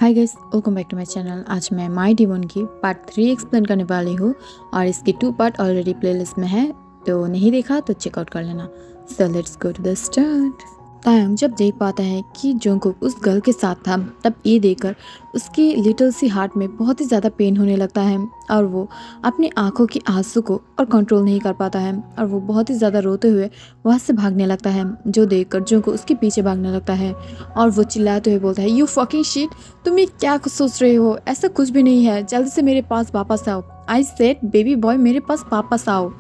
Hi guys, welcome back to my channel. आज मैं my demon की पार्ट 3 एक्सप्लेन करने वाली हूँ और इसकी 2 पार्ट ऑलरेडी प्लेलिस्ट में है, तो नहीं देखा तो चेकआउट कर लेना। So let's go to the start. Taiyang जब देख पाता है कि जोंगकुक उस गर्ल के साथ था, तब ये देखकर उसकी लिटिल सी हार्ट में बहुत ही ज़्यादा पेन होने लगता है और वो अपनी आंखों की आंसू को और कंट्रोल नहीं कर पाता है और वो बहुत ही ज़्यादा रोते हुए वहाँ से भागने लगता है। जो देखकर जोंगकुक उसके पीछे भागने लगता है और वो चिल्लाते हुए बोलता है, यू फकिंग शिट, तुम ये क्या कुछ सोच रहे हो? ऐसा कुछ भी नहीं है, जल्दी से मेरे पास वापस आओ। आई सेड बेबी बॉय, मेरे पास वापस आओ।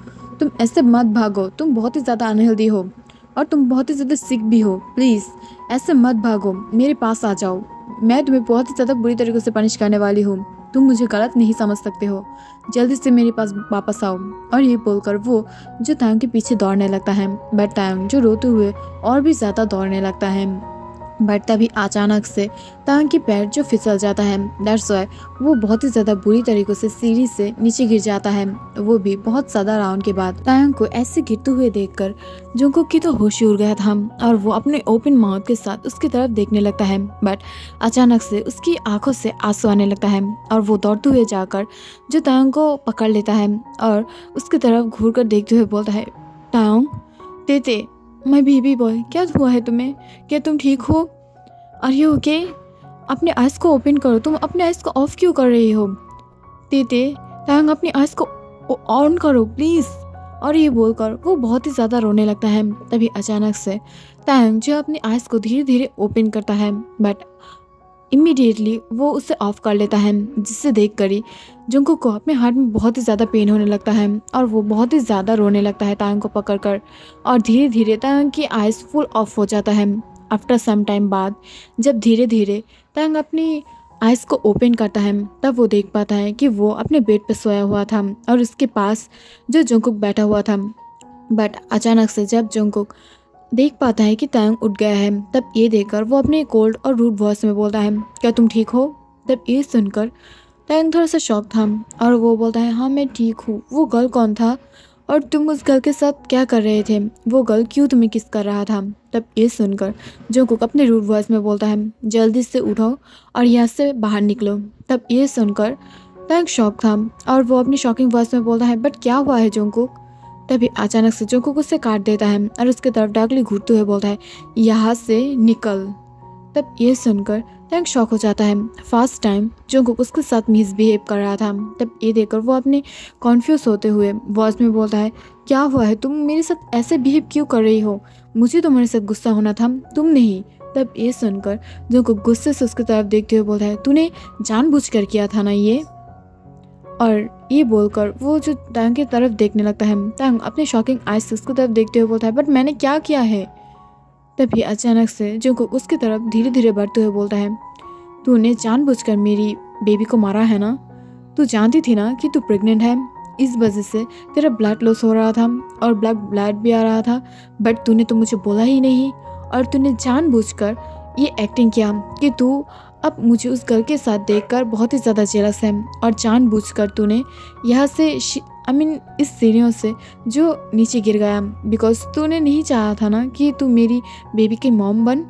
तुम ऐसे मत भागो, तुम बहुत ही ज़्यादा अनहेल्दी हो और तुम बहुत ही ज़्यादा सिक भी हो। प्लीज़ ऐसे मत भागो, मेरे पास आ जाओ। मैं तुम्हें बहुत ही ज़्यादा बुरी तरीके से पनिश करने वाली हूँ। तुम मुझे गलत नहीं समझ सकते हो, जल्दी से मेरे पास वापस आओ। और ये बोलकर वो जो तायंग के पीछे दौड़ने लगता है, बट तायंग जो रोते हुए और भी ज़्यादा दौड़ने लगता है। बट तभी अचानक से तायंग की पैर जो फिसल जाता है, दैट्स व्हाई वो बहुत ही ज़्यादा बुरी तरीक़ों से सीढ़ी से नीचे गिर जाता है, वो भी बहुत ज़्यादा राउंड के बाद। तायंग को ऐसे गिरते हुए देखकर जोंगकुक की तो होश ही उड़ गया था और वो अपने ओपन माउथ के साथ उसकी तरफ देखने लगता है। बट अचानक से उसकी आंखों से आंसू आने लगता है और वो दौड़ते हुए जाकर जो तायंग को पकड़ लेता है और उसकी तरफ घूर कर देखते हुए बोलता है, तायंग तेते, माय बेबी बॉय, क्या हुआ है तुम्हें? क्या तुम ठीक हो? Are you okay? अपने आइज़ को ओपन करो, तुम अपने आइज़ को ऑफ क्यों कर रही हो? तेते, तायंग अपनी आइज़ को ऑन करो प्लीज़। और ये बोलकर वो बहुत ही ज़्यादा रोने लगता है। तभी अचानक से तायंग जो अपनी आइज़ को धीरे धीरे ओपन करता है, बट इमीडिएटली वो उसे ऑफ कर लेता है, जिससे देख कर ही जुंगकुक को अपने हार्ट में बहुत ही ज़्यादा पेन होने लगता है और वो बहुत ही ज़्यादा रोने लगता है तायंग को पकड़कर। और धीरे धीरे तायंग की आइज़ फुल ऑफ हो जाता है। आफ्टर सम टाइम बाद जब धीरे धीरे तायंग अपनी आइज़ को ओपन करता है, तब वो देख पाता है कि वो अपने बेड पर सोया हुआ था और उसके पास जो जुंगकुक बैठा हुआ था। बट अचानक से जब जुंगकुक देख पाता है कि तायंग उठ गया है, तब ये देखकर वो अपने कोल्ड और रूड वॉइस में बोलता है, क्या तुम ठीक हो? तब ये सुनकर तायंग थोड़ा सा शॉक था और वो बोलता है, हाँ मैं ठीक हूँ। वो गर्ल कौन था और तुम उस गर्ल के साथ क्या कर रहे थे? वो गर्ल क्यों तुम्हें किस कर रहा था? तब ये सुनकर जोंगकुक अपने रूड वॉइस में बोलता है, जल्दी से उठो और यहाँ से बाहर निकलो। तब ये सुनकर तायंग शॉक था और वो अपनी शॉकिंग वॉइस में बोलता है, बट क्या हुआ है जोंगकुक? तभी अचानक से जोंगकुक उसे काट देता है और उसके तरफ डार्कली घूरते हुए बोलता है, यहाँ से निकल। तब ये सुनकर तायंग शॉक हो जाता है। फर्स्ट टाइम जोंगकुक उसके साथ मिसबिहेव कर रहा था। तब ये देखकर वो अपने कॉन्फ्यूज होते हुए वॉइस में बोलता है, क्या हुआ है? तुम मेरे साथ ऐसे बिहेव क्यों कर रही हो? मुझे तुम्हारे साथ गुस्सा होना था, तुम नहीं। तब ये सुनकर जोंगकुक गुस्से से उसकी तरफ देखते हुए बोलता है, तूने जानबूझकर किया था ना ये? और ये बोलकर वो जो तायंग की तरफ देखने लगता है। तायंग अपने शॉकिंग आइज से उसकी तरफ देखते हुए बोलता है, बट मैंने क्या किया है? तभी अचानक से जोंगकुक उसकी तरफ धीरे धीरे बढ़ते हुए बोलता है, तूने जानबूझकर मेरी बेबी को मारा है ना? तू जानती थी ना कि तू प्रेग्नेंट है, इस वजह से तेरा ब्लड लॉस हो रहा था और ब्लड भी आ रहा था, बट तूने तो मुझे बोला ही नहीं और तूने जानबूझकर ये एक्टिंग किया कि तू अब मुझे उस गर्ल के साथ देखकर बहुत ही ज़्यादा जेलस है और जानबूझकर तूने यहाँ से इस सीढ़ियों से जो नीचे गिर गया, बिकॉज तूने नहीं चाहा था ना कि तू मेरी बेबी की मॉम बन,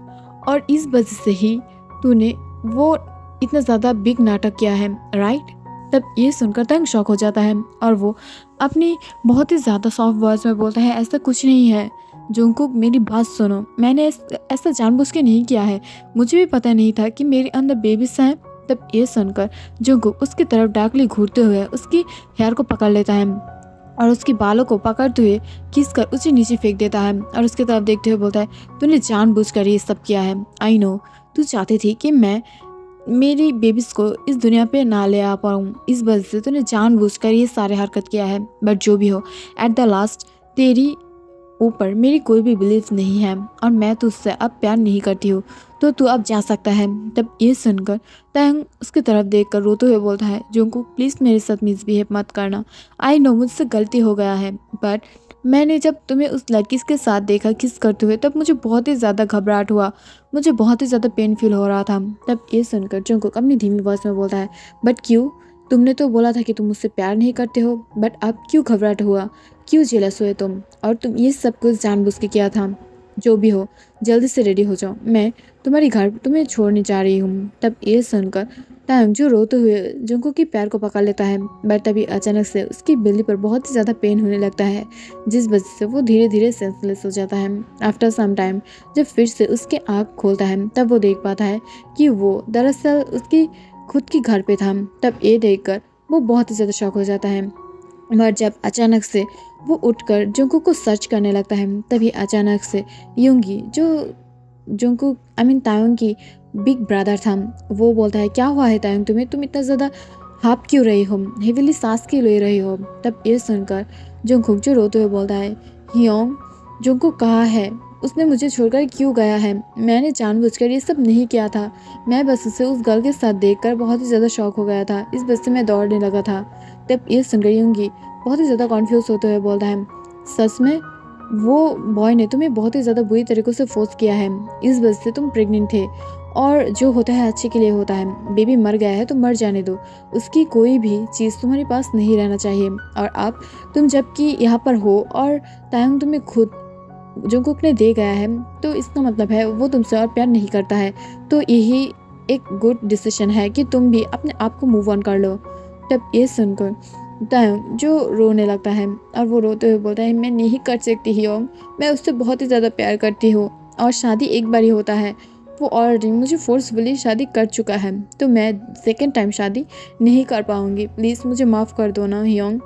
और इस वजह से ही तूने वो इतना ज़्यादा बिग नाटक किया है, राइट? तब ये सुनकर तायंग शॉक हो जाता है और वो अपनी बहुत ही ज़्यादा सॉफ्ट वॉइस में बोलता है, ऐसा कुछ नहीं है जोंगकुक, मेरी बात सुनो, मैंने ऐसा जानबूझ के नहीं किया है, मुझे भी पता नहीं था कि मेरे अंदर बेबीज हैं। तब ये सुनकर जोंगकुक उसकी तरफ डार्कली घूरते हुए उसकी हेयर को पकड़ लेता है और उसके बालों को पकड़ते हुए खींच कर उसे नीचे फेंक देता है और उसकी तरफ देखते हुए बोलता है, तूने जानबूझकर ये सब किया है। आई नो तू चाहती थी कि मैं मेरी बेबीज़ को इस दुनिया पे ना ले आ पाऊँ, इस वजह से तूने जानबूझकर ये सारे हरकत किया है। बट जो भी हो, एट द लास्ट तेरी ऊपर मेरी कोई भी बिलीव नहीं है और मैं तुझसे अब प्यार नहीं करती हूँ, तो तू अब जा सकता है। तब ये सुनकर तायंग उसकी तरफ देखकर रोते हुए बोलता है, जोंगकुक प्लीज़ मेरे साथ मिसबिहेव मत करना। आई नो मुझसे गलती हो गया है, बट मैंने जब तुम्हें उस लड़की के साथ देखा किस करते हुए, तब मुझे बहुत ही ज़्यादा घबराहट हुआ, मुझे बहुत ही ज़्यादा पेन फील हो रहा था। तब ये सुनकर जोंगकुक अपनी धीमी वॉइस में बोलता है, बट क्यों? तुमने तो बोला था कि तुम मुझसे प्यार नहीं करते हो, बट अब क्यों घबराहट हुआ? क्यों जेलस हुए तुम? और तुम ये सब कुछ जानबूझ के किया था। जो भी हो, जल्दी से रेडी हो जाओ, मैं तुम्हारी घर तुम्हें छोड़ने जा रही हूँ। तब ये सुनकर तायंग जो रोते हुए जंकुक की पैर को पकड़ लेता है, बट तभी अचानक से उसकी बिल्ली पर बहुत ही ज़्यादा पेन होने लगता है, जिस वजह से वो धीरे धीरे सेंसलेस हो जाता है। आफ्टर सम टाइम जब फिर से उसके आँख खोलता है तब वो देख पाता है कि वो दरअसल उसकी खुद की घर पे था। तब ये देखकर वो बहुत ही ज़्यादा शॉक हो जाता है। मगर जब अचानक से वो उठकर जंकुक को सर्च करने लगता है, तभी अचानक से युंगी जो जंकुक तायोंग की बिग ब्रदर था, वो बोलता है क्या हुआ है तायोंग तुम्हें, तुम इतना ज़्यादा हाफ क्यों रही हो, हेविली सांस क्यों ले रही हो। तब ये सुनकर जंकुक जो रोते हुए बोलता है हियोंग जंकुक कहाँ है, उसने मुझे छोड़कर क्यों गया है, मैंने जानबूझकर ये सब नहीं किया था, मैं बस उसे उस गर्ल के साथ देखकर बहुत ही ज़्यादा शॉक हो गया था, इस वजह से मैं दौड़ने लगा था। तब ये सुनकर युंगी बहुत ही ज़्यादा कॉन्फ्यूज होते हुए बोलता है सच में वो बॉय ने तुम्हें बहुत ही ज़्यादा बुरी तरीक़ों से फोर्स किया है, इस वजह से तुम प्रेग्नेंट थे, और जो होता है अच्छे के लिए होता है, बेबी मर गया है तो मर जाने दो, उसकी कोई भी चीज़ तुम्हारे पास नहीं रहना चाहिए। और अब तुम जबकि यहाँ पर हो और तायंग तुम्हें खुद जंकुक ने दे गया है, तो इसका मतलब है वो तुमसे और प्यार नहीं करता है, तो यही एक गुड डिसीजन है कि तुम भी अपने आप को मूव ऑन कर लो। तब ये सुनकर तायंग जो रोने लगता है और वो रोते हुए बोलता है मैं नहीं कर सकती हियोंग, मैं उससे बहुत ही ज़्यादा प्यार करती हूँ और शादी एक बार ही होता है, वो ऑलरेडी मुझे फोर्सफुली शादी कर चुका है, तो मैं सेकेंड टाइम शादी नहीं कर पाऊँगी, प्लीज़ मुझे माफ़ कर दो ना हियोंग।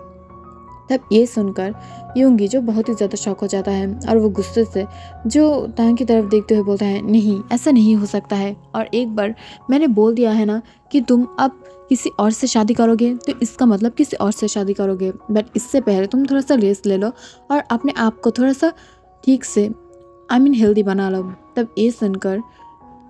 तब ये सुनकर युंगी जो बहुत ही ज़्यादा शॉक हो जाता है और वो गुस्से से जो तांग की तरफ देखते हुए बोलता है नहीं ऐसा नहीं हो सकता है, और एक बार मैंने बोल दिया है ना कि तुम अब किसी और से शादी करोगे तो इसका मतलब किसी और से शादी करोगे, बट इससे पहले तुम थोड़ा सा रेस्ट ले लो और अपने आप को थोड़ा सा ठीक से हेल्दी बना लो। तब ये सुनकर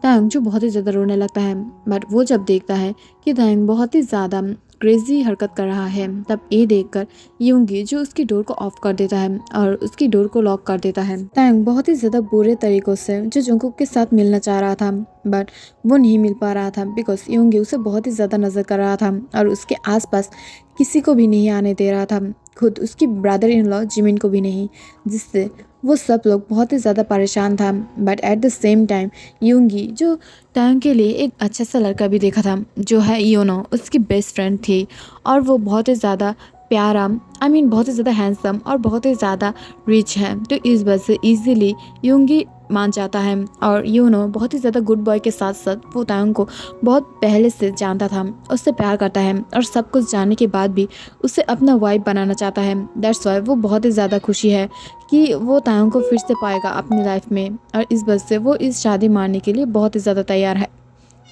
तायंग जो बहुत ही ज़्यादा रोने लगता है, बट वो जब देखता है कि तायंग बहुत ही ज़्यादा क्रेजी हरकत कर रहा है, तब ये देखकर युंगी जो उसकी डोर को ऑफ कर देता है और उसकी डोर को लॉक कर देता है। तायंग बहुत ही ज़्यादा बुरे तरीक़ों से जो जंकुक के साथ मिलना चाह रहा था, बट वो नहीं मिल पा रहा था बिकॉज युंगी उसे बहुत ही ज़्यादा नज़र कर रहा था और उसके आसपास किसी को भी नहीं आने दे रहा था, खुद उसकी ब्रदर इन लॉ जिमिन को भी नहीं, जिससे वो सब लोग बहुत ही ज़्यादा परेशान था। But at the same time युंगी जो तायंग के लिए एक अच्छा सा लड़का भी देखा था जो है योनो, उसकी बेस्ट फ्रेंड थी, और वो बहुत ही ज़्यादा प्यारा बहुत ही ज़्यादा हैंडसम और बहुत ही ज़्यादा रिच है, तो इस वजह से ईजिली युंगी मान जाता है। और योनो बहुत ही ज़्यादा गुड बॉय के साथ साथ वो तायंग को बहुत पहले से जानता था, उससे प्यार करता है और सब कुछ जानने के बाद भी उसे अपना वाइफ बनाना चाहता है। दैट्स वाई वो बहुत ही ज़्यादा खुशी है कि वो तायंग को फिर से पाएगा अपनी लाइफ में, और इस वजह से वो इस शादी मारने के लिए बहुत ही ज़्यादा तैयार है।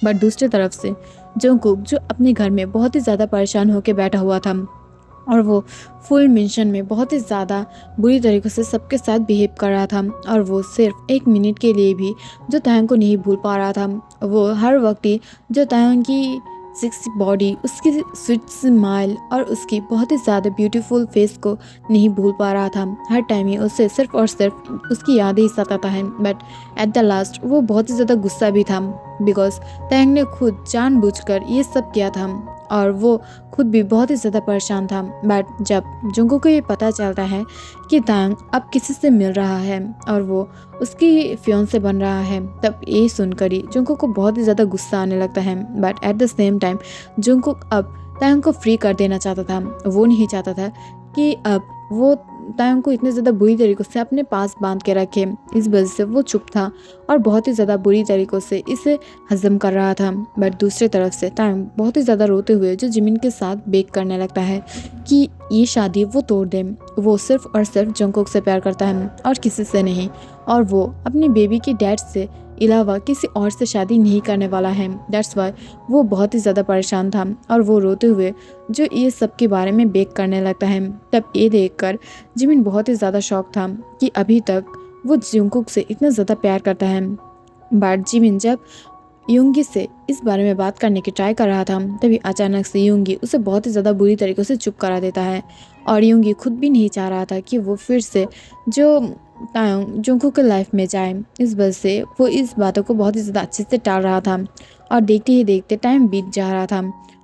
बट दूसरी तरफ से जंकुक जो अपने घर में बहुत ही ज़्यादा परेशान होकर बैठा हुआ था और वो फुल मेंशन में बहुत ही ज़्यादा बुरी तरीक़े से सबके साथ बिहेव कर रहा था, और वो सिर्फ एक मिनट के लिए भी जो तायंग को नहीं भूल पा रहा था। वो हर वक्त ही जो तायंग की सेक्सी बॉडी, उसकी स्वीट स्माइल और उसकी बहुत ही ज़्यादा ब्यूटीफुल फेस को नहीं भूल पा रहा था। हर टाइम ही उसे सिर्फ और सिर्फ उसकी यादें ही सताता है। बट एट द लास्ट वो बहुत ही ज़्यादा गुस्सा भी था बिकॉज तायंग ने खुद जानबूझकर ये सब किया था और वो खुद भी बहुत ही ज़्यादा परेशान था। बट जब जंकुक को ये पता चलता है कि तायंग अब किसी से मिल रहा है और वो उसकी फियांसे बन रहा है, तब ये सुनकर ही जंकुक को बहुत ही ज़्यादा गुस्सा आने लगता है। But at the same time Jungkook अब तायंग को फ्री कर देना चाहता था, वो नहीं चाहता था कि अब वो तायंग को इतने ज़्यादा बुरी तरीक़ों से अपने पास बांध के रखे, इस वजह से वो चुप था और बहुत ही ज़्यादा बुरी तरीक़ों से इसे हज़म कर रहा था। बट दूसरी तरफ से तायंग बहुत ही ज़्यादा रोते हुए जो जिमिन के साथ बेक करने लगता है कि ये शादी वो तोड़ दे, वो सिर्फ और सिर्फ जंकुक से प्यार करता है और किसी से नहीं, और वो अपनी बेबी के डैड से अलावा किसी और से शादी नहीं करने वाला है। दैट्स वाई वो बहुत ही ज़्यादा परेशान था और वो रोते हुए जो ये सब के बारे में बेक करने लगता है। तब ये देखकर जिमिन बहुत ही ज़्यादा शॉक था कि अभी तक वो जंकुक से इतना ज़्यादा प्यार करता है। बट जिमिन जब युंगी से इस बारे में बात करने की ट्राई कर रहा था, तभी अचानक से युंगी उसे बहुत ही ज़्यादा बुरी तरीक़ों से चुप करा देता है, और युंगी खुद भी नहीं चाह रहा था कि वो फिर से जो तायंग जंकुक के लाइफ में जाए, इस वजह से वो इस बातों को बहुत ही ज़्यादा अच्छे से टाल रहा था। और देखते ही देखते टाइम बीत जा रहा था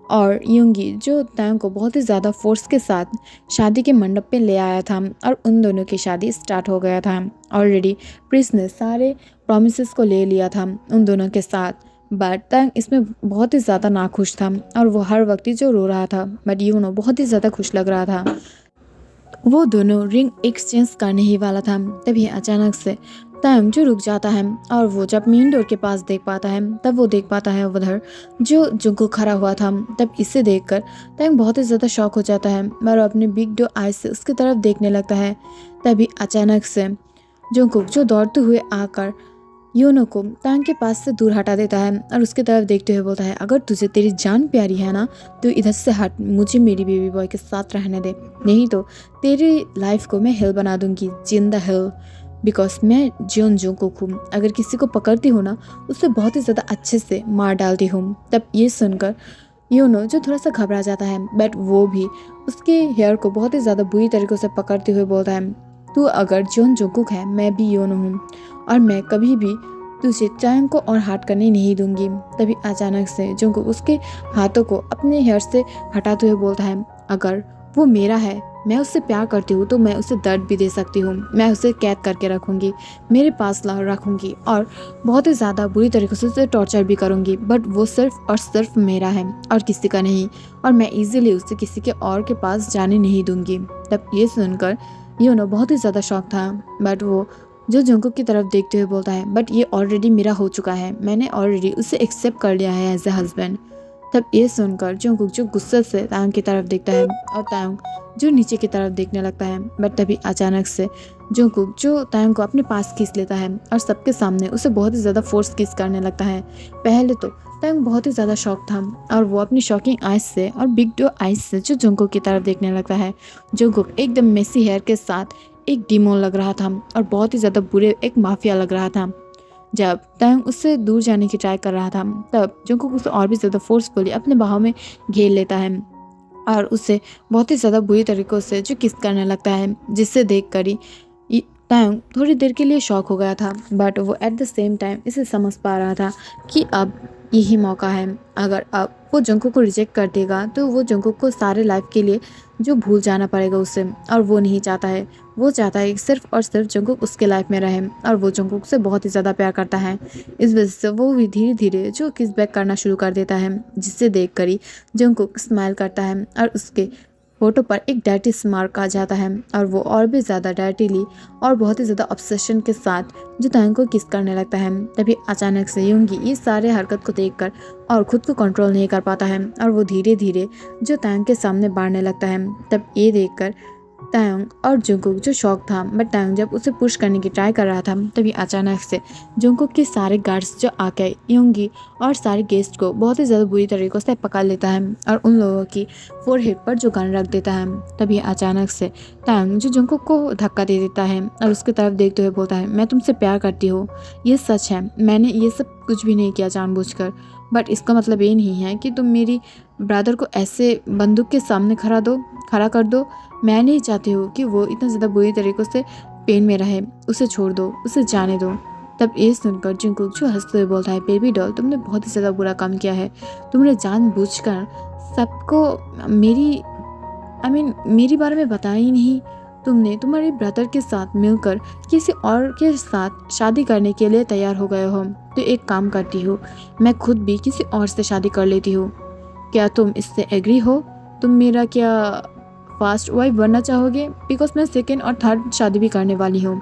और युंगी जो तायंग को बहुत ही ज़्यादा फोर्स के साथ शादी के मंडप पे ले आया था और उन दोनों की शादी स्टार्ट हो गया था। ऑलरेडी प्रिंस ने सारे प्रॉमिसेस को ले लिया था उन दोनों के साथ, बट तंग इसमें बहुत ही ज़्यादा नाखुश था और वो हर वक्त ही जो रो रहा था, बट यूनो बहुत ही ज़्यादा खुश लग रहा था। वो दोनों रिंग एक्सचेंज करने ही वाला था, तभी अचानक से तंग जो रुक जाता है और वो जब मेन डोर के पास देख पाता है तब वो देख पाता है उधर जो जुंको खड़ा हुआ था। तब इसे देखकर तंग बहुत ही ज़्यादा शॉक हो जाता है और अपने बिग डो आइज से उसकी तरफ देखने लगता है। तभी अचानक से जुंको जो दौड़ते हुए आकर योनो को तंग के पास से दूर हटा देता है और उसकी तरफ देखते हुए बोलता है, अगर तुझे तेरी जान प्यारी है ना तो इधर से हट, मुझे मेरी बेबी बॉय के साथ रहने दे, नहीं तो तेरी लाइफ को मैं हिल बना दूंगी, जिंदा हिल। बिकॉज मैं जियोन जोंगकुक हूँ, अगर किसी को पकड़ती हूँ ना उसे बहुत ही ज़्यादा अच्छे से मार डालती हूँ। तब ये सुनकर योनो जो थोड़ा सा घबरा जाता है, बट वो भी उसके हेयर को बहुत ही ज़्यादा बुरी तरीके से पकड़ते हुए बोलता है, तू अगर जियोन जोंगकुक है, मैं भी योनो हूँ और मैं कभी भी तुझे टाइम को और हार्ट करने नहीं दूंगी। तभी अचानक से जोंगकुक उसके हाथों को अपने हेयर से हटाते हुए बोलता है, अगर वो मेरा है, मैं उससे प्यार करती हूँ तो मैं उसे दर्द भी दे सकती हूँ, मैं उसे कैद करके रखूँगी, मेरे पास ला रखूँगी और बहुत ही ज़्यादा बुरी तरीके से उसे टॉर्चर भी करूँगी, बट वो सिर्फ और सिर्फ मेरा है और किसी का नहीं, और मैं इजीली उसे किसी के और के पास जाने नहीं दूँगी। तब ये सुनकर योनो बहुत ही ज़्यादा शौक था, बट वो जो जुंकुक की तरफ देखते हुए बोलता है, बट ये ऑलरेडी मेरा हो चुका है, मैंने ऑलरेडी उसे एक्सेप्ट कर लिया है एज ए हस्बैंड। तब ये सुनकर जुंकुक जो गुस्से से तायोंग की तरफ देखता है और तायोंग जो नीचे की तरफ देखने लगता है, बट तभी अचानक से जुंकुक जो तायोंग को अपने पास खींच लेता है और सबके सामने उसे बहुत ही ज़्यादा फोर्स किस करने लगता है। पहले तो तायोंग बहुत ही ज़्यादा शॉक था और वो अपनी शॉकिंग आइज से और बिग डो आइज से जो जुंकुक की तरफ देखने लगता है। जुंकुक एकदम मेसी हेयर के साथ एक डीमोन लग रहा था और बहुत ही ज़्यादा बुरे एक माफिया लग रहा था। जब तायोंग उससे दूर जाने की ट्राई कर रहा था तब जुंकुक उसे और भी ज़्यादा फोर्सफुली अपने बाहों में घेर लेता है और उसे बहुत ही ज़्यादा बुरी तरीक़ों से जो किस करने लगता है, जिससे देख कर ही तायोंग थोड़ी देर के लिए शॉक हो गया था, बट वो एट द सेम टाइम इसे समझ पा रहा था कि अब यही मौका है। अगर अब वो जुंकुक को रिजेक्ट कर देगा तो वो जुंकुक को सारे लाइफ के लिए जो भूल जाना पड़ेगा उससे, और वो नहीं चाहता है। वो चाहता है सिर्फ और सिर्फ जुंकुक उसके लाइफ में रहे और वो जुंकुक से बहुत ही ज़्यादा प्यार करता है। इस वजह से वो भी धीरे धीरे जो किस बैक करना शुरू कर देता है, जिससे देख कर ही जुंकुक स्माइल करता है और उसके फोटो पर एक डर्टी स्मार्क आ जाता है और वो और भी ज़्यादा डर्टीली और बहुत ही ज़्यादा ऑब्सेशन के साथ जो तायोंग को किस करने लगता है। तभी अचानक से योंगी ये सारे हरकत को देखकर और ख़ुद को कंट्रोल नहीं कर पाता है और वो धीरे धीरे जो तायोंग के सामने बढ़ने लगता है। तब ये देखकर तायोंग और जुंकुक जो शौक था, बट तायोंग जब उसे पुश करने की ट्राई कर रहा था तभी अचानक से जुंकुक के सारे गार्ड्स जो आके योंगी और सारे गेस्ट को बहुत ही ज़्यादा बुरी तरीक़ों से पकड़ लेता है और उन लोगों की फोरहेड पर जो गन रख देता है। तभी अचानक से तायोंग जो जुंकुक को धक्का दे देता है और उसकी तरफ देखते हुए बोलता है, मैं तुमसे प्यार करती हूँ, ये सच है, मैंने ये सब कुछ भी नहीं किया जानबूझकर, बट इसका मतलब ये नहीं है कि तुम मेरी ब्रदर को ऐसे बंदूक के सामने खड़ा कर दो। मैं नहीं चाहती हूँ कि वो इतना ज़्यादा बुरी तरीक़ों से पेन में रहे, उसे छोड़ दो, उसे जाने दो। तब ये सुनकर जुंकुक जो हंसते हुए बोलता है, बेबी डॉल तुमने बहुत ही ज़्यादा बुरा काम किया है, तुमने जानबूझकर सबको मेरी बारे में बताया ही नहीं, तुमने तुम्हारे ब्रदर के साथ मिलकर किसी और के साथ शादी करने के लिए तैयार हो गए हो। तो एक काम करती हूँ, मैं खुद भी किसी और से शादी कर लेती हूँ, क्या तुम इससे एग्री हो? तुम मेरा क्या फास्ट वाइफ बनना चाहोगे? बिकॉज मैं सेकेंड और थर्ड शादी भी करने वाली हूँ।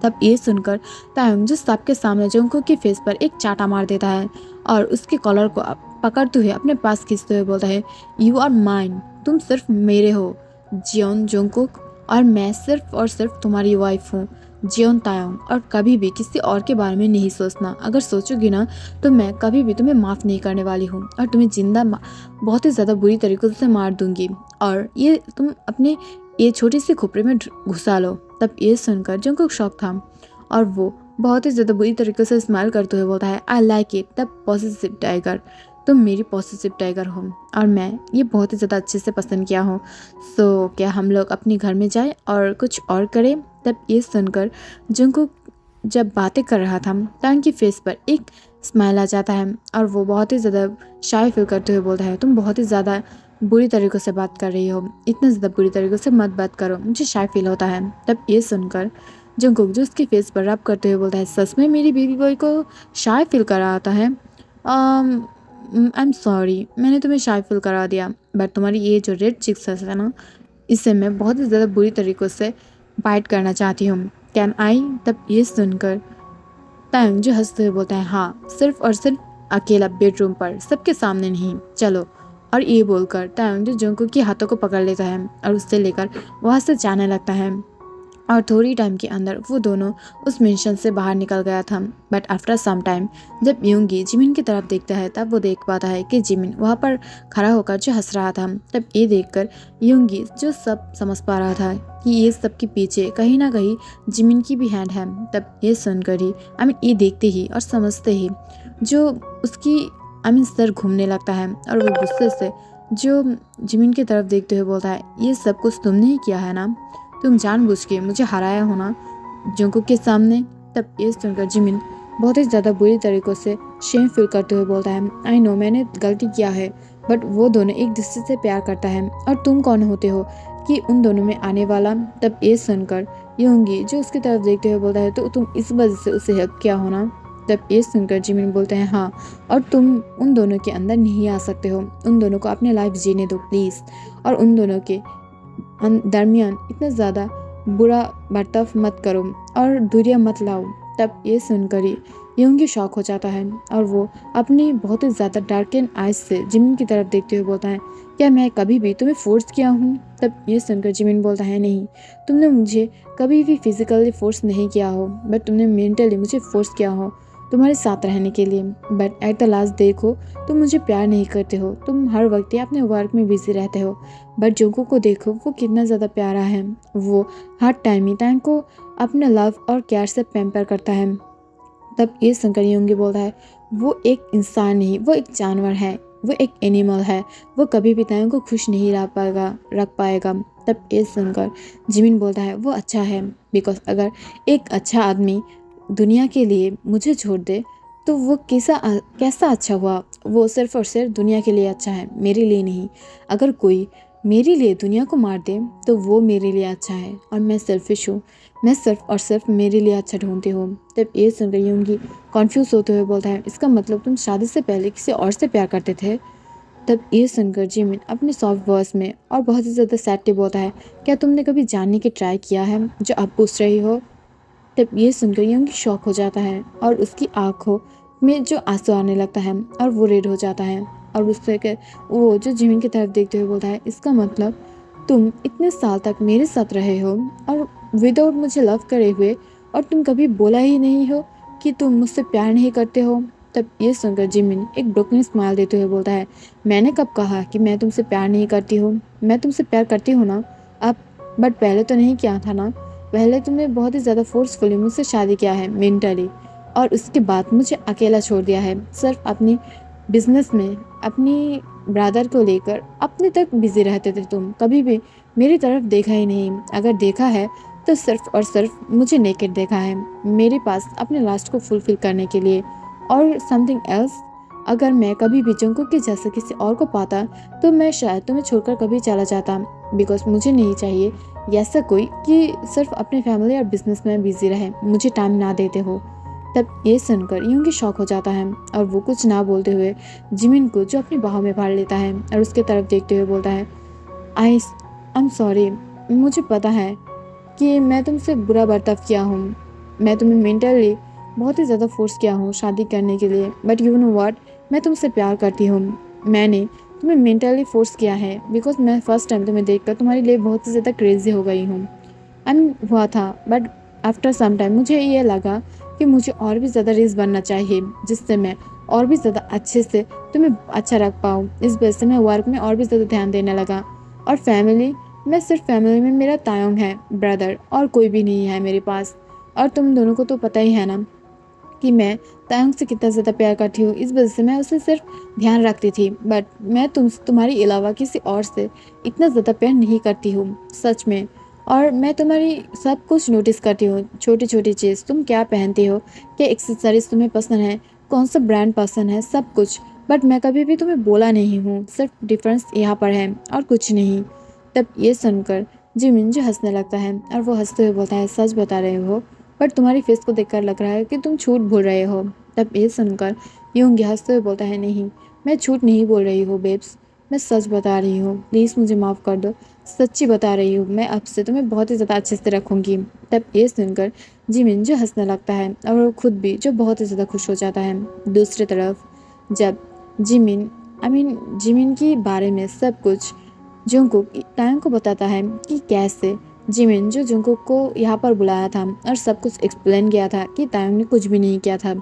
तब ये सुनकर तायोंग जो सबके सामने जुंकुक की फेस पर एक चाटा मार देता है और उसके कॉलर को पकड़ते हुए अपने पास खींचते हुए बोलता है, यू आर माइन, तुम सिर्फ मेरे हो जियोन जुंकुक, और मैं सिर्फ और सिर्फ तुम्हारी वाइफ हूँ जियोन तायोंग, और कभी भी किसी और के बारे में नहीं सोचना। अगर सोचोगी ना तो मैं कभी भी तुम्हें माफ़ नहीं करने वाली हूँ और तुम्हें जिंदा बहुत ही ज़्यादा बुरी तरीक़ों से मार दूंगी, और ये तुम अपने ये छोटी सी खोपड़ी में घुसा लो। तब ये सुनकर जुंकुक शॉक था और वो बहुत ही ज़्यादा बुरी तरीके से स्माइल करते हुए बोलता है, I like it the possessive tiger, तुम मेरी पॉसेसिव टाइगर हो और मैं ये बहुत ही ज़्यादा अच्छे से पसंद किया हूँ। सो क्या हम लोग अपने घर में जाएं और कुछ और करें? तब ये सुनकर जुंकुक जब बातें कर रहा था तायोंग की फेस पर एक स्माइल आ जाता है और वो बहुत ही ज़्यादा शाय फील करते हुए बोलता है, तुम बहुत ही ज़्यादा बुरी तरीक़ों से बात कर रही हो, इतना ज़्यादा बुरी तरीक़ों से मत बात करो, मुझे शाय फील होता है। तब ये सुनकर जंगकुक जो उसके फेस पर रब करते हुए बोलता है, सच में मेरी बेबी बॉय को शाय फील कराता है। आई एम सॉरी, मैंने तुम्हें शाय फील करा दिया, बट तुम्हारी ये जो रेड चिक्स है ना, इसे मैं बहुत ही ज़्यादा बुरी तरीक़ों से बाइट करना चाहती हूँ। Can I? तब ये सुनकर तायंग जो हंसते हुए बोलता है, हाँ, सिर्फ और सिर्फ अकेला बेडरूम पर, सबके सामने नहीं, चलो। और ये बोलकर तायंग जो जंगकुक के हाथों को पकड़ लेता है और उससे लेकर वहाँ से जाने लगता है। और थोड़ी टाइम के अंदर वो दोनों उस मेंशन से बाहर निकल गया था। बट आफ्टर सम टाइम जब योंगी जिमिन की तरफ देखता है तब वो देख पाता है कि जिमिन वहाँ पर खड़ा होकर जो हंस रहा था। तब ये देखकर योंगी जो सब समझ पा रहा था कि ये सब के पीछे कहीं ना कहीं जिमिन की भी हैंड है। तब ये सुनकर ही ये देखते ही और समझते ही जो उसकी सर घूमने लगता है और वो गुस्से से जो जिमिन की तरफ देखते हुए बोलता है, ये सब कुछ तुमने ही किया है ना, तुम जानबूझ के मुझे हराया हो ना जंगकुक के सामने। तब ये सुनकर जिमिन बहुत ही ज़्यादा बुरी तरीक़ों से शेम फील करते हुए बोलता है, आई नो मैंने गलती किया है, बट वो दोनों एक दूसरे से प्यार करता है और तुम कौन होते हो कि उन दोनों में आने वाला। तब ये सुनकर योंगी जो उसकी तरफ देखते हुए बोलता है, तो तुम इस वजह से उसे हेल्प किया हो ना। तब ये सुनकर जिमिन बोलते हैं, हाँ, और तुम उन दोनों के अंदर नहीं आ सकते हो, उन दोनों को अपनी लाइफ जीने दो प्लीज़, और उन दोनों के दरमियान इतना ज़्यादा बुरा बर्ताव मत करो और दूरियां मत लाओ। तब ये सुनकर ही योंगी शॉक हो जाता है और वो अपनी बहुत ही ज़्यादा डार्कन आइज से जिमिन की तरफ देखते हुए बोलता है, क्या मैं कभी भी तुम्हें फोर्स किया हूँ? तब ये सुनकर जिमिन बोलता है, नहीं, तुमने मुझे कभी भी फिजिकली फोर्स नहीं किया हो, बट तुमने मेंटली मुझे फोर्स किया हो तुम्हारे साथ रहने के लिए। बट एट द लास्ट देखो, तुम मुझे प्यार नहीं करते हो, तुम हर वक्त अपने वर्क में बिजी रहते हो। बट जंगकुक को देखो, वो कितना ज़्यादा प्यारा है, वो हर टाइम ही टाइम को अपने लव और केयर से पैम्पर करता है। तब ये सुनकर योंगी बोलता है, वो एक इंसान नहीं, वो एक जानवर है, वो एक एनिमल है, वो कभी भी तायंग को खुश नहीं रख पाएगा। तब ये सुनकर जिमिन बोलता है, वो अच्छा है, बिकॉज अगर एक अच्छा आदमी दुनिया के लिए मुझे छोड़ दे तो वो कैसा अच्छा हुआ। वो सिर्फ और सिर्फ दुनिया के लिए अच्छा है, मेरे लिए नहीं। अगर कोई मेरे लिए दुनिया को मार दे तो वो मेरे लिए अच्छा है, और मैं सेल्फिश हूँ, मैं सिर्फ और सिर्फ मेरे लिए अच्छा ढूंढती हूँ। तब ये सुनकर योंगी कॉन्फ्यूज होते हुए बोलता है, इसका मतलब तुम शादी से पहले किसी और से प्यार करते थे? तब ये सुनकर जिमिन अपने सॉफ्ट वॉइस में और बहुत ही ज़्यादा सैडली बोलता है, क्या तुमने कभी जानने की ट्राई किया है जो अब पूछ रही हो? तब ये सुनकर योंगी शॉक हो जाता है और उसकी आंखों में जो आंसू आने लगता है और वो रेड हो जाता है, और उससे वो जो जिमिन की तरफ देखते हुए बोलता है, इसका मतलब तुम इतने साल तक मेरे साथ रहे हो और विदाउट मुझे लव करे हुए, और तुम कभी बोला ही नहीं हो कि तुम मुझसे प्यार नहीं करते हो। तब ये सुनकर जिमिन एक ब्रोकन स्माइल देते हुए बोलता है, मैंने कब कहा कि मैं तुमसे प्यार नहीं करती हूँ? मैं तुमसे प्यार करती हूँ ना अब, बट पहले तो नहीं किया था ना। पहले तुमने बहुत ही ज़्यादा फोर्सफुली मुझसे शादी किया है मेंटली, और उसके बाद मुझे अकेला छोड़ दिया है, सिर्फ अपनी बिजनेस में अपनी ब्रदर को लेकर अपने तक बिजी रहते थे। तुम कभी भी मेरी तरफ देखा ही नहीं, अगर देखा है तो सिर्फ और सिर्फ मुझे नेकेड देखा है मेरे पास अपने लास्ट को फुलफिल करने के लिए, और समथिंग एल्स। अगर मैं कभी भी जंगकुक के जैसे किसी और को पाता तो मैं शायद तुम्हें छोड़कर कभी चला जाता, बिकॉज मुझे नहीं चाहिए ऐसा कोई कि सिर्फ अपने फैमिली और बिजनेस में बिजी रहे, मुझे टाइम ना देते हो। तब ये सुनकर योंगी शॉक हो जाता है और वो कुछ ना बोलते हुए जिमिन को जो अपनी बाहों में भर लेता है और उसके तरफ देखते हुए बोलता है, आई एम सॉरी, मुझे पता है कि मैं तुमसे बुरा बर्ताव किया हूँ, मैं तुम्हें मेंटली बहुत ही ज़्यादा फोर्स किया हूँ शादी करने के लिए, बट यू नो व्हाट, मैं तुमसे प्यार करती हूँ। मैंने तुम्हें मेंटली फोर्स किया है बिकॉज मैं फर्स्ट टाइम तुम्हें देखकर तुम्हारे लिए बहुत ही ज़्यादा क्रेजी हो गई हूँ। हुआ था, बट आफ्टर सम टाइम मुझे ये लगा कि मुझे और भी ज़्यादा रिच बनना चाहिए, जिससे मैं और भी ज़्यादा अच्छे से तुम्हें अच्छा रख पाऊँ। इस वजह से मैं वर्क में और भी ज़्यादा ध्यान देने लगा, और फैमिली, मैं सिर्फ फैमिली में मेरा तायंग है ब्रदर, और कोई भी नहीं है मेरे पास। और तुम दोनों को तो पता ही है ना कि मैं तायंग से कितना ज़्यादा प्यार करती हूँ, इस वजह से मैं उसे सिर्फ ध्यान रखती थी, बट मैं तुम्हारी अलावा किसी और से इतना ज़्यादा प्यार नहीं करती हूँ सच में। और मैं तुम्हारी सब कुछ नोटिस करती हूँ, छोटी छोटी चीज़, तुम क्या पहनती हो, क्या एक्सेसरीज तुम्हें पसंद है, कौन सा ब्रांड पसंद है, सब कुछ, बट मैं कभी भी तुम्हें बोला नहीं हूँ, सिर्फ डिफरेंस यहाँ पर है और कुछ नहीं। तब ये सुनकर जिमिन जो हंसने लगता है और वो हंसते हुए बोलता है, सच बता रहे हो, पर तुम्हारी फेस को देखकर लग रहा है कि तुम झूठ बोल रहे हो। तब ये सुनकर यूंगी हंसते हुए बोलता है, नहीं, मैं झूठ नहीं बोल रही हूँ बेब्स, मैं सच बता रही हूँ, प्लीज़ मुझे माफ़ कर दो, सच्ची बता रही हूँ, मैं अब से तुम्हें बहुत ही ज़्यादा अच्छे से रखूँगी। तब ये सुनकर जिमिन जो हंसने लगता है और वो खुद भी जो बहुत ही ज़्यादा खुश हो जाता है। दूसरी तरफ जब जिमिन जिमिन के बारे में सब कुछ जंगकुक टांग को बताता है कि कैसे जिमिन जो जंगकुक को यहाँ पर बुलाया था और सब कुछ एक्सप्लेन किया था कि टांग ने कुछ भी नहीं किया था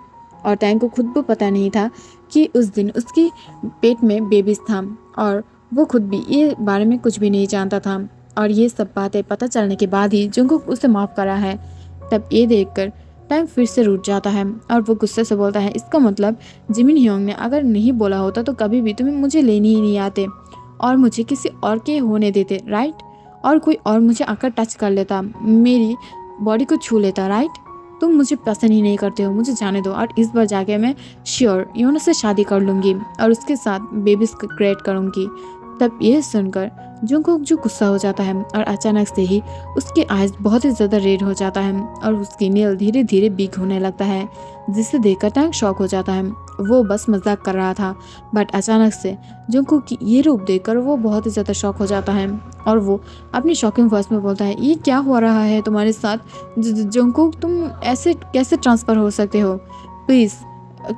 और टांग को खुद भी पता नहीं था कि उस दिन उसकी पेट में बेबीज था और वो खुद भी ये बारे में कुछ भी नहीं जानता था। और ये सब बातें पता चलने के बाद ही जंगकुक उसे माफ़ करा है। तब ये देखकर टांग फिर से रूठ जाता है और वो गुस्से से बोलता है, इसका मतलब जिमिन ह्योंग ने अगर नहीं बोला होता तो कभी भी तुम्हें मुझे लेने ही नहीं आते और मुझे किसी और के होने देते, राइट? और कोई और मुझे आकर टच कर लेता, मेरी बॉडी को छू लेता, राइट? तुम मुझे पसंद ही नहीं करते हो, मुझे जाने दो। और इस बार जाके मैं श्योर यूनो से शादी कर लूँगी और उसके साथ बेबीज क्रिएट करूँगी। तब ये सुनकर जंगकुक जो गुस्सा हो जाता है और अचानक से ही उसकी आइज बहुत ही ज़्यादा रेड हो जाता है और उसकी नेल धीरे धीरे वीक होने लगता है, जिसे देखकर टैंक शॉक हो जाता है। वो बस मजाक कर रहा था, बट अचानक से जंगकुक की ये रूप देखकर वो बहुत ही ज़्यादा शॉक हो जाता है और वो अपनी शॉकिंग वॉइस में बोलता है, ये क्या हो रहा है तुम्हारे साथ जंगकुक, तुम ऐसे कैसे ट्रांसफ़र हो सकते हो? प्लीज़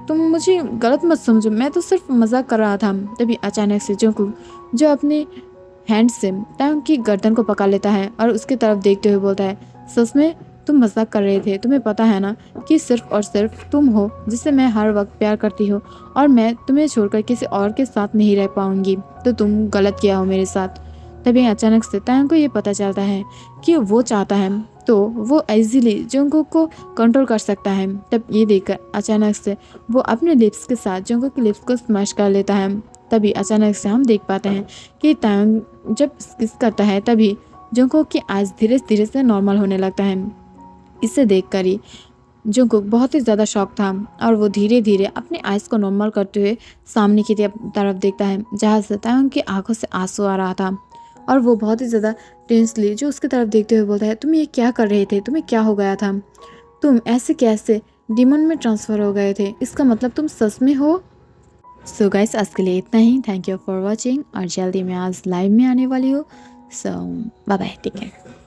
तुम मुझे गलत मत समझो, मैं तो सिर्फ मजाक कर रहा था। तभी अचानक से जंगकुक जो अपने हैंड से टांग की गर्दन को पकड़ लेता है और उसकी तरफ देखते हुए बोलता है, सच में तुम मजाक कर रहे थे, तुम्हें पता है ना कि सिर्फ और सिर्फ तुम हो जिससे मैं हर वक्त प्यार करती हूँ और मैं तुम्हें छोड़कर किसी और के साथ नहीं रह पाऊंगी, तो तुम गलत किया हो मेरे साथ। तभी अचानक से टांग को ये पता चलता है कि वो चाहता है तो वो इजीली जंगकुक को कंट्रोल कर सकता है। तब ये देखकर अचानक से वो अपने लिप्स के साथ जंगकुक के लिप्स को स्मैश कर लेता है। तभी अचानक से हम देख पाते हैं कि टांग जब किस करता है तभी जंगकुक की आइज धीरे धीरे से नॉर्मल होने लगता है। इसे देखकर ही जंगकुक बहुत ही ज़्यादा शॉक था और वो धीरे धीरे अपने आइज को नॉर्मल करते हुए सामने की तरफ देखता है, जहाँ से टांग की आंखों से आंसू आ रहा था और वो बहुत ही ज़्यादा टेंसली जो उसकी तरफ देखते हुए बोलता है, तुम ये क्या कर रहे थे, तुम्हें क्या हो गया था, तुम ऐसे कैसे डीमन में ट्रांसफ़र हो गए थे, इसका मतलब तुम सच में हो। सो गाइस आज के लिए इतना ही, थैंक यू फॉर वॉचिंग और जल्दी मैं आज लाइव में आने वाली हूँ। सो बाय बाय, टेक केयर।